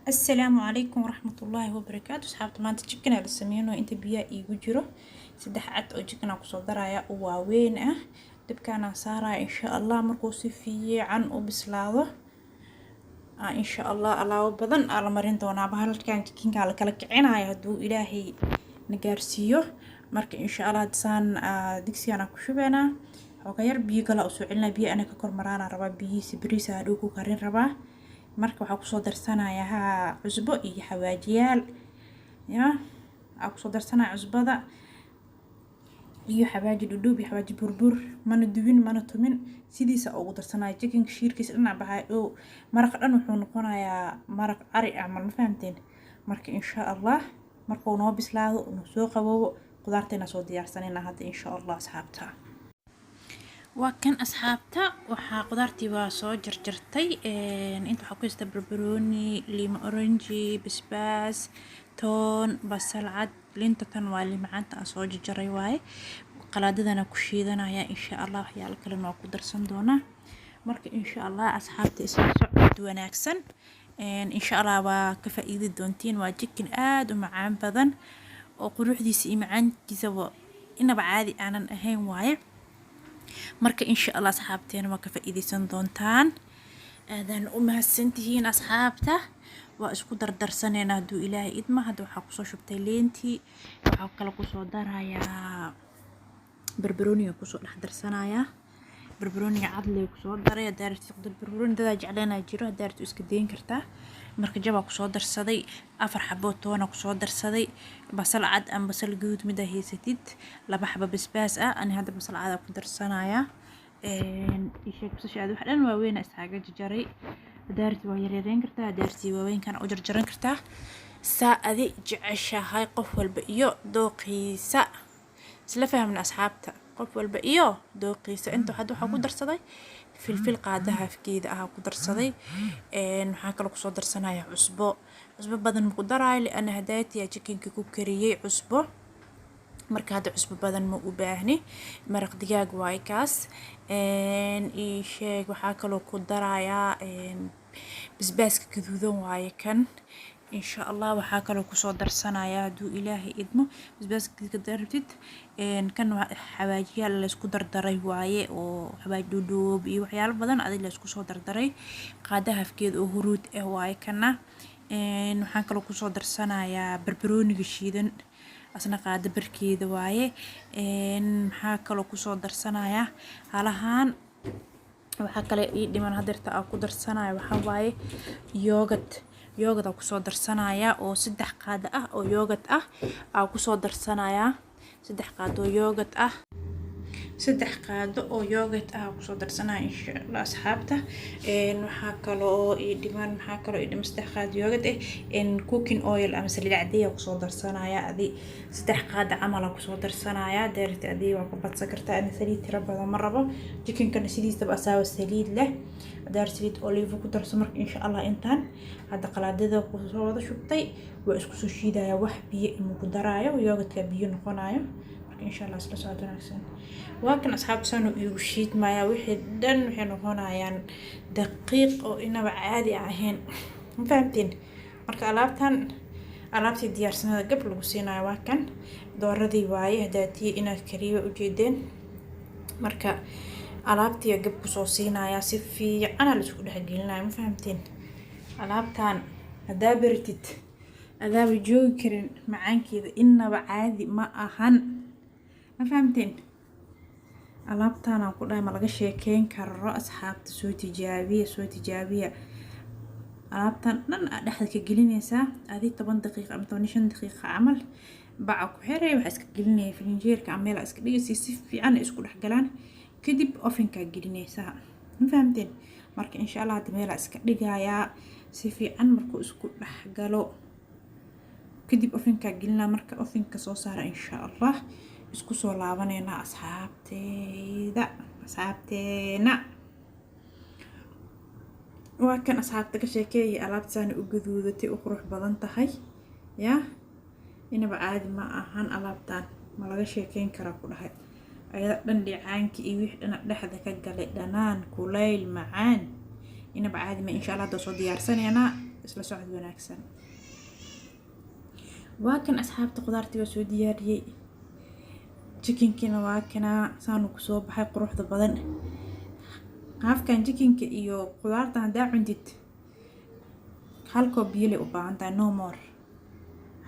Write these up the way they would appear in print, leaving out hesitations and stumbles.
السلام عليكم ورحمة الله وبركاته. أصحابتي maanta chicken la sameeyno inta biyo iigu jiro 3 cad oo chicken ku soo daraya oo waaweyn ah dabkana saaraya insha Allah markuu si fiican u bislaado insha Allah alaabo badan la marin doona bahalkan chicken la kala kicinaya haduu Ilaahay na gaarsiiyo marka insha Allah saan digsiga ku shubeena oo yar biyo kala u soo celinaa biyo ana ka kormarana raba biyihiisa bariis ah ku karin raba marka waxa ku soo darsanayaa cusbo iyo xawaajiyaal waxa ku soo darsanaa cusbada iyo xawaaji dhudhub iyo xawaaji burbur mana dubin mana tumin sidiisa ugu darsanaa chicken shiirkiisa dhinac bahay oo maraq dhan wuxuu noqonayaa maraq ari amal ma fahamteen marka insha Allah marka uu noo bislaado uu soo qaboobo qudaarteena soo diyaarsanayna hadda insha Allah asxaabta وكان أصحابته وحا قدرتي وصو جرجرتي انت وحا كويستا بربروني ليم أورنجي بسباس تون بصل عد لينتتن والي معانتا أصو جرجري واي قلاددنا كشيدنا يا إن شاء الله وحيالك لنا وقدر صندونا مرك إن شاء الله أصحابتي اسمع سعود وناكسن إن شاء الله وكفائيد الدونتين واجيكن آد ومعان بذن وقروح دي سي معان كيسا إنا بعادي أنا أهين واي marka insha Allah asxaabteena ma ka faa'iideysan doontaan aadan u mahadsantihiin asxaabta waa isku dardarsanayna haduu Ilaahay idma hada waxa ku soo shubtay leentii waxa kala ku soo darayaa barbarooniga ku soo dhex darsanaya barbarooniga cad leh ku soo daray daarti barbarooni dada jecleena jiro daartu iska deyn kartaa marka jaba ku soo darsaday 4 xabo toona ku soo darsaday basal cad ama basal guud mid ah heysatid 2 xabo basbaas ah ani hada basal cad ku darsanaya isheeg basashaada wax dhan waaweyn isaaga jaray daarti waa yareeyn kartaa daarti waaweyn kan u jarjaran kartaa saadi jeceshahay qof walba iyo dooqiisa isla fahamna asxaabta qof walba iyo dooqiisa inta waxa ku darsaday filfil qaadaha afkeeda ku darsaday waxa kale ku soo darsanaya cusbo badan ku daray ana hadaati chickenka ku kariyay cusbo marka hada cusbo badan ma u baahni maraq digaag waay kaas ii sheeg waxa kale ku daraya basbaaska gaduudan waay kan إن شاء الله وحاكلو كسو درسنا يا دو إلهي إدمو بس كدرتت إن كانوا حواجيال اللي اسكو دردري وايه أو حواج دودوب إيو حيال بدن عادي اللي اسكو صدر دري قادها في كيد هرود وايه كنا إن وحاكلو كسو درسنا يا بربروني جشيدن أصلا قاد بركيد وايه إن حاكلو كسو درسنا يا هالهان وحاكلو إيدي من هدرت أكو درسنا يا وحوايه يوغد ku soo darsanaya oo 3 qaad ah oo yoogad ah ku soo darsanaya 3 qaad oo yoogad ah 3 qaad oo yoogad ku soo darsanaya insha Allah asxaabta waxa kale oo dhiman waxa kale oo 3 qaad yoogad cooking oil ama saliid caadiya ku soo darsanaya adi 3 qaad amal ku soo darsanaya deerta adi waa ku badsan kartaa in saliid tira badan ma rabo chicken kan sidiisa ba asaawa saliid leh daar saliid olive ku darso marka insha Allah intaan hada qalaadada ku soo wada shubtay waa isku soo shiidaya wax biyo inuu ku daraayo yoogadka biyo noqonayo marka insha Allah isla soo wanaagsan waa kan asxaabtana igu shiid maaya wixii dhan waxay noqonayaan daqiiq oo inaba caadi ahayn ma fahamteen marka alaabtii diyaarsanada gab lagu siinayo waa kan dooradii waaye hadaati inaad kariyo u jeedeen marka alaabtii gab ku soo siinaya si fiican la isku dhaxgelinayo ma fahamteen alaabtan hadaa bartid adaa joogi karin macaankeeda inaba caadi ma ahan ma fahamteen alaabtan ku dhaay ma laga sheekeyn karo asxaabta soo tijaabiya alaabtan dhan dhaxda ka gelinaysa adi 10 daqiiqo ama 15 daqiiqo amal baca ku xiray waxa iska gelinay filinjeerka ama meel iska dhigay si fiican isku dhaxgalaan kadib ovenka gelinaysa ma fahamteen marka insha Allah meel iska dhigaya si fiican markuu isku dhaxgalo kadib ovenka gelina marka ovenka soo saara insha Allah isku soo laabanayna asxaabteena waa kan asxaabta ka sheekeeyay alaabtaan u gaduudatay u qurux badan tahay ya inaba caadi ma ahan alaabtaan ma laga sheekeyn karaa ku dhahay ayada dhan dhicaanki iyo wix dhan dhaxda ka galay dhanaan kulayl macaan inaba caadi ma insha Allah soo diyaarsanayna isla socod wanaagsan. waa kan asxaabta qudaartii waa soo diyaariyey chickenkina waa kana saanu ku soo baxay quruxda badan haafkan chickenka iyo qudaarta hadaa cuntid hal koob biyo leh u baahan tahay no more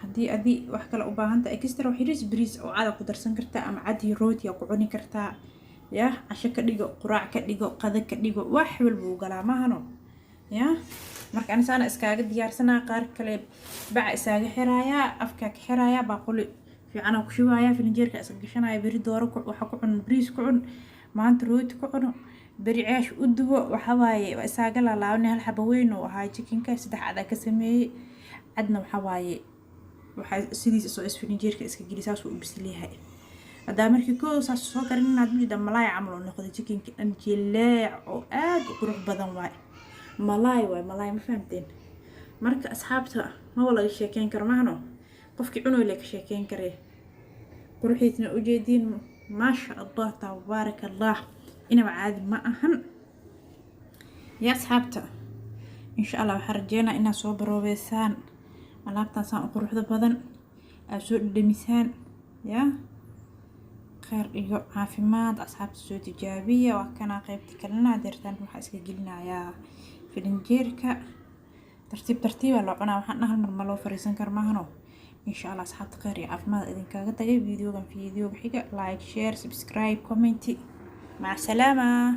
haddii wax kale u baahan tahay extra wax yariis bariis oo caada ku darsan kartaa ama cadi rooti ku cuni kartaa ya casho ka dhigo quraac ka dhigo qada ka dhigo wax walba u galaa maahano ya marka aan saana iskaaga diyaarsanaa qaar kale bac isaaga xiraaya afka ka xiraaya baaquli fiican ku shubaaya filinjeerka iska gashanaya bari dooro waxa ku cun bariis ku cun maanta rooti ku cun bari ceesh u dubo waxa waaye isaaga la laabnay hal xabo weyn oo ahaa chickenka saddex cad ka sameeyay cadna waxa waaye waxa sidiisa soo filinjeerka iska gelisaas uu bisleeyahay hadaa markii koo saas soo karin inaad mid malaay camal oo noqdo chickenka an jileec oo aad u qurux badan waay malaay ma fahamteen marka asxaabta ma wala sheekeen karo maahno qofkii cuno ilaa ka sheekeen kare quruxiisna u jeedin ma sha Allah tabarakallah ina caadi ma ahan ya asxaabta insha Allah waxaan rajeynaa inaad soo baroobeysaan alaabtan saan u quruxda badan aad soo dhadhamisaan ya خير iyo caafimaad asxaabta soo tijaabiya waa kana qaybta kalena deertan waxa iska gelinayaa filinjeerka tartiib la cunaa waxaan hal mar ma loo fariisan kar maahno insha Allah asxaabta khayr iyo caafimaad idinkaga tagay videoga xiga like share subscribe comment ma salaama